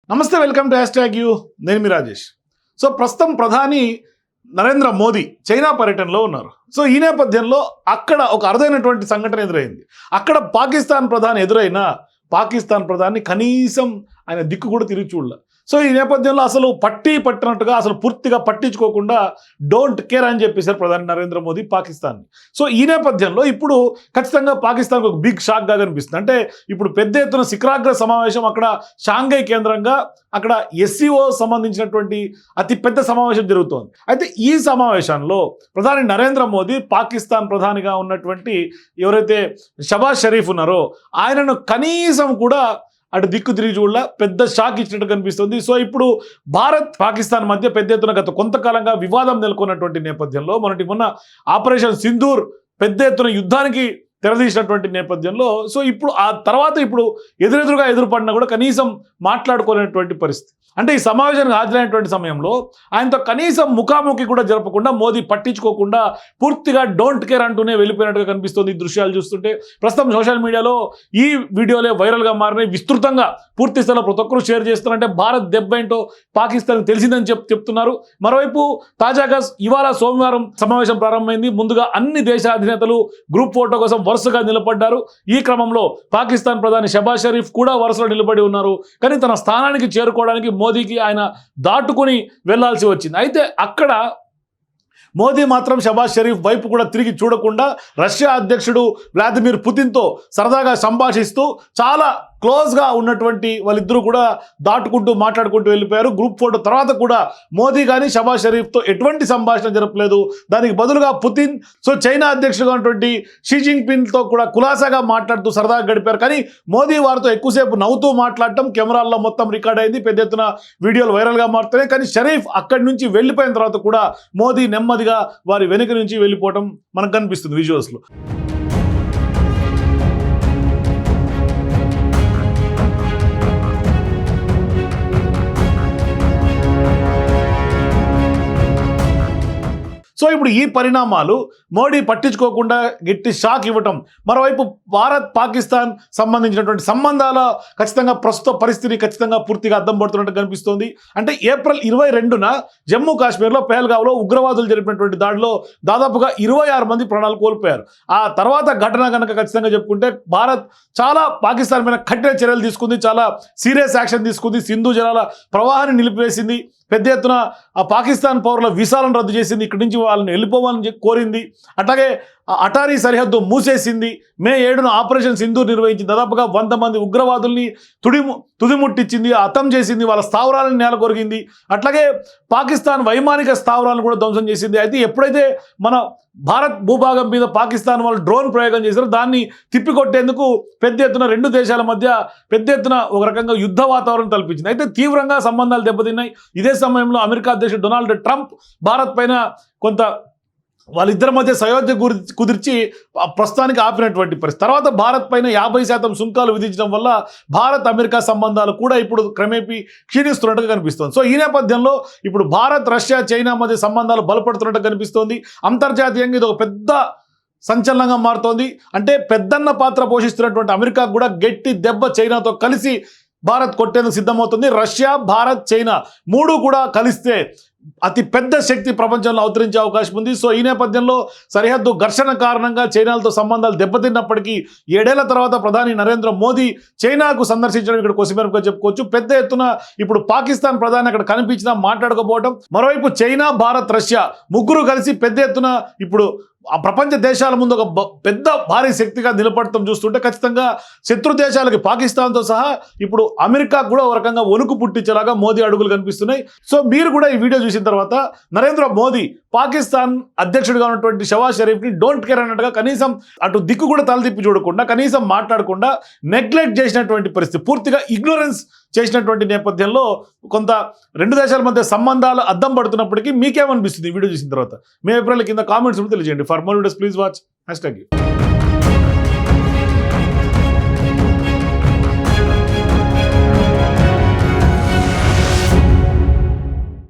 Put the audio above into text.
నమస్తే, welcome to #you. నేను మీ Rajesh. So ప్రస్తుతం ప్రధాని నరేంద్ర మోదీ చైనా పర్యటనలో ఉన్నారు. సో ఈ నేపథ్యంలో అక్కడ ఒక అరుదైనటువంటి సంఘటన ఎదురైంది. అక్కడ పాకిస్తాన్ ప్రధాని ఎదురైన పాకిస్తాన్ ప్రధాని కనీసం ఆయన దిక్కు కూడా తిరిగి చూడలే. సో ఈ నేపథ్యంలో అసలు పట్టినట్టుగా అసలు పూర్తిగా పట్టించుకోకుండా డోంట్ కేర్ అని చెప్పేశారు ప్రధాని నరేంద్ర మోదీ పాకిస్తాన్ని. సో ఈ నేపథ్యంలో ఇప్పుడు ఖచ్చితంగా పాకిస్తాన్కి ఒక బిగ్ షాక్గా కనిపిస్తుంది. అంటే ఇప్పుడు పెద్ద ఎత్తున శిఖరాగ్ర సమావేశం అక్కడ షాంఘై కేంద్రంగా అక్కడ SCO సంబంధించినటువంటి అతి పెద్ద సమావేశం జరుగుతోంది. అయితే ఈ సమావేశంలో ప్రధాని నరేంద్ర మోదీ పాకిస్తాన్ ప్రధానిగా ఉన్నటువంటి ఎవరైతే షబాజ్ షరీఫ్ ఉన్నారో ఆయనను కనీసం కూడా అటు దిక్కు తిరిగి చూడలా, పెద్ద షాక్ ఇచ్చినట్టు కనిపిస్తుంది. సో ఇప్పుడు భారత్ పాకిస్తాన్ మధ్య పెద్ద ఎత్తున గత కొంతకాలంగా వివాదం నెలకొన్నటువంటి నేపథ్యంలో మొన్న ఆపరేషన్ సింధూర్ పెద్ద ఎత్తున యుద్ధానికి తెరదీసినటువంటి నేపథ్యంలో సో ఇప్పుడు ఆ తర్వాత ఇప్పుడు ఎదురుపడినా కూడా కనీసం మాట్లాడుకోలేనటువంటి పరిస్థితి. అంటే ఈ సమావేశానికి హాజరైనటువంటి సమయంలో ఆయనతో కనీసం ముఖాముఖి కూడా జరపకుండా మోదీ పట్టించుకోకుండా పూర్తిగా డోంట్ కేర్ అంటూనే వెళ్ళిపోయినట్టుగా కనిపిస్తుంది. ఈ దృశ్యాలు చూస్తుంటే ప్రస్తుతం సోషల్ మీడియాలో ఈ వీడియోలే వైరల్గా మారినాయి. విస్తృతంగా పూర్తి స్థాయిలో ప్రతి ఒక్కరు షేర్ చేస్తున్నారంటే భారత్ దెబ్బ ఏంటో పాకిస్తాన్కి తెలిసిందని చెప్తున్నారు. మరోవైపు తాజాగా ఇవాళ సోమవారం సమావేశం ప్రారంభమైంది. ముందుగా అన్ని దేశ అధినేతలు గ్రూప్ ఫోటో కోసం వరుసగా నిలబడ్డారు. ఈ క్రమంలో పాకిస్తాన్ ప్రధాని షబాజ్ షరీఫ్ కూడా వరుసలో నిలబడి ఉన్నారు. కానీ తన స్థానానికి చేరుకోవడానికి మోదీకి ఆయన దాటుకుని వెళ్లాల్సి వచ్చింది. అయితే అక్కడ మోదీ మాత్రం షబాజ్ షరీఫ్ వైపు కూడా తిరిగి చూడకుండా రష్యా అధ్యక్షుడు వ్లాదిమిర్ పుతిన్తో సరదాగా సంభాషిస్తూ చాలా క్లోజ్గా ఉన్నటువంటి వాళ్ళిద్దరూ కూడా దాటుకుంటూ మాట్లాడుకుంటూ వెళ్ళిపోయారు. గ్రూప్ ఫోటో తర్వాత కూడా మోదీ కానీ షబాజ్ షరీఫ్తో ఎటువంటి సంభాషణ జరపలేదు. దానికి బదులుగా పుతిన్ చైనా అధ్యక్షుడుగా ఉన్నటువంటి షీ జిన్పింగ్తో కూడా కులాసాగా మాట్లాడుతూ సరదాగా గడిపారు. కానీ మోదీ వారితో ఎక్కువసేపు నవ్వుతూ మాట్లాడటం కెమెరాల్లో మొత్తం రికార్డ్ అయింది. పెద్ద ఎత్తున వీడియోలు వైరల్గా మారుతున్నాయి. కానీ షరీఫ్ అక్కడి నుంచి వెళ్ళిపోయిన తర్వాత కూడా మోదీ నెమ్మదిగా వారి వెనుక నుంచి వెళ్ళిపోవటం మనకు కనిపిస్తుంది విజువల్స్లో. సో ఇప్పుడు ఈ పరిణామాలు మోడీ పట్టించుకోకుండా గట్టి షాక్ ఇవ్వటం, మరోవైపు భారత్ పాకిస్తాన్ సంబంధించినటువంటి సంబంధాల ఖచ్చితంగా ప్రస్తుత పరిస్థితిని ఖచ్చితంగా పూర్తిగా అద్దం పడుతున్నట్టు కనిపిస్తోంది. అంటే ఏప్రిల్ 22న జమ్మూ కాశ్మీర్లో పెహల్గావ్లో ఉగ్రవాదులు జరిపినటువంటి దాడిలో దాదాపుగా 26 మంది ప్రాణాలు కోల్పోయారు. ఆ తర్వాత ఘటన కనుక ఖచ్చితంగా చెప్పుకుంటే భారత్ చాలా పాకిస్తాన్ మీద కఠిన చర్యలు తీసుకుంది, చాలా సీరియస్ యాక్షన్ తీసుకుంది. సింధు జలాల ప్రవాహాన్ని నిలిపివేసింది, పెద్ద ఎత్తున ఆ పాకిస్తాన్ పౌరుల వీసాలను రద్దు చేసింది, ఇక్కడి నుంచి వాళ్ళని వెళ్ళిపోవాలని కోరింది. అట్లాగే అటారీ సరిహద్దు మూసేసింది. మే 7న ఆపరేషన్ సింధూర్ నిర్వహించింది. దాదాపుగా 100 మంది ఉగ్రవాదుల్ని తుదిముట్టించింది, హతం చేసింది, వాళ్ళ స్థావరాలను నేలకొరిగింది. అట్లాగే పాకిస్తాన్ వైమానిక స్థావరాలను కూడా ధ్వంసం చేసింది. అయితే ఎప్పుడైతే మన భారత్ భూభాగం మీద పాకిస్తాన్ వాళ్ళు డ్రోన్ ప్రయోగం చేశారో దాన్ని తిప్పికొట్టేందుకు పెద్ద ఎత్తున రెండు దేశాల మధ్య పెద్ద ఎత్తున ఒక రకంగా యుద్ధ వాతావరణం కల్పించింది. అయితే తీవ్రంగా సంబంధాలు దెబ్బతిన్నాయి. ఇదే సమయంలో అమెరికా అధ్యక్షుడు డొనాల్డ్ ట్రంప్ భారత్ పైన కొంత వాళ్ళిద్దరి మధ్య సయోధ్య కుదిర్చి ప్రస్తుతానికి ఆపినటువంటి పరిస్థితి. తర్వాత భారత్ పైన 50% సుంకాలు విధించడం వల్ల భారత్ అమెరికా సంబంధాలు కూడా ఇప్పుడు క్రమేపీ క్షీణిస్తున్నట్టుగా కనిపిస్తోంది. సో ఈ నేపథ్యంలో ఇప్పుడు భారత్ రష్యా చైనా మధ్య సంబంధాలు బలపడుతున్నట్టుగా కనిపిస్తోంది. అంతర్జాతీయంగా ఇది ఒక పెద్ద సంచలనంగా మారుతోంది. అంటే పెద్దన్న పాత్ర పోషిస్తున్నటువంటి అమెరికా కూడా గట్టి దెబ్బ చైనాతో కలిసి భారత్ కొట్టేందుకు సిద్ధమవుతుంది. రష్యా, భారత్, చైనా మూడు కూడా కలిస్తే అతి పెద్ద శక్తి ప్రపంచంలో అవతరించే అవకాశం ఉంది. సో ఈ నేపథ్యంలో సరిహద్దు ఘర్షణ కారణంగా చైనాలతో సంబంధాలు దెబ్బతిన్నప్పటికీ 7 ఏళ్ల తర్వాత ప్రధాని నరేంద్ర మోదీ చైనాకు సందర్శించడం ఇక్కడ కొసిమెరుపుగా చెప్పుకోవచ్చు. పెద్ద ఎత్తున ఇప్పుడు పాకిస్తాన్ ప్రధాని అక్కడ కనిపించినా మాట్లాడకపోవడం, మరోవైపు చైనా, భారత్, రష్యా ముగ్గురు కలిసి పెద్ద ఎత్తున ఇప్పుడు ఆ ప్రపంచ దేశాల ముందు ఒక పెద్ద భారీ శక్తిగా నిలబడటం చూస్తుంటే ఖచ్చితంగా శత్రు దేశాలకి పాకిస్తాన్తో సహా ఇప్పుడు అమెరికా కూడా ఒక రకంగా వణుకు పుట్టించేలాగా మోదీ అడుగులు కనిపిస్తున్నాయి. సో మీరు కూడా ఈ వీడియో చూసిన తర్వాత నరేంద్ర మోదీ పాకిస్తాన్ అధ్యక్షుడిగా ఉన్నటువంటి షబాజ్ షరీఫ్ని డోంట్ కేర్ అన్నట్టుగా కనీసం అటు దిక్కు కూడా తలదిప్పి చూడకుండా కనీసం మాట్లాడకుండా నెగ్లెక్ట్ చేసినటువంటి పరిస్థితి, పూర్తిగా ఇగ్నోరెన్స్ చేసినటువంటి నేపథ్యంలో కొంత రెండు దేశాల మధ్య సంబంధాలు అద్దం పడుతున్నప్పటికీ మీకేమనిపిస్తుంది ఈ వీడియో చూసిన తర్వాత? మీ అభిప్రాయాలు కింద కామెంట్స్ తెలియజేయండి. For more videos please watch #.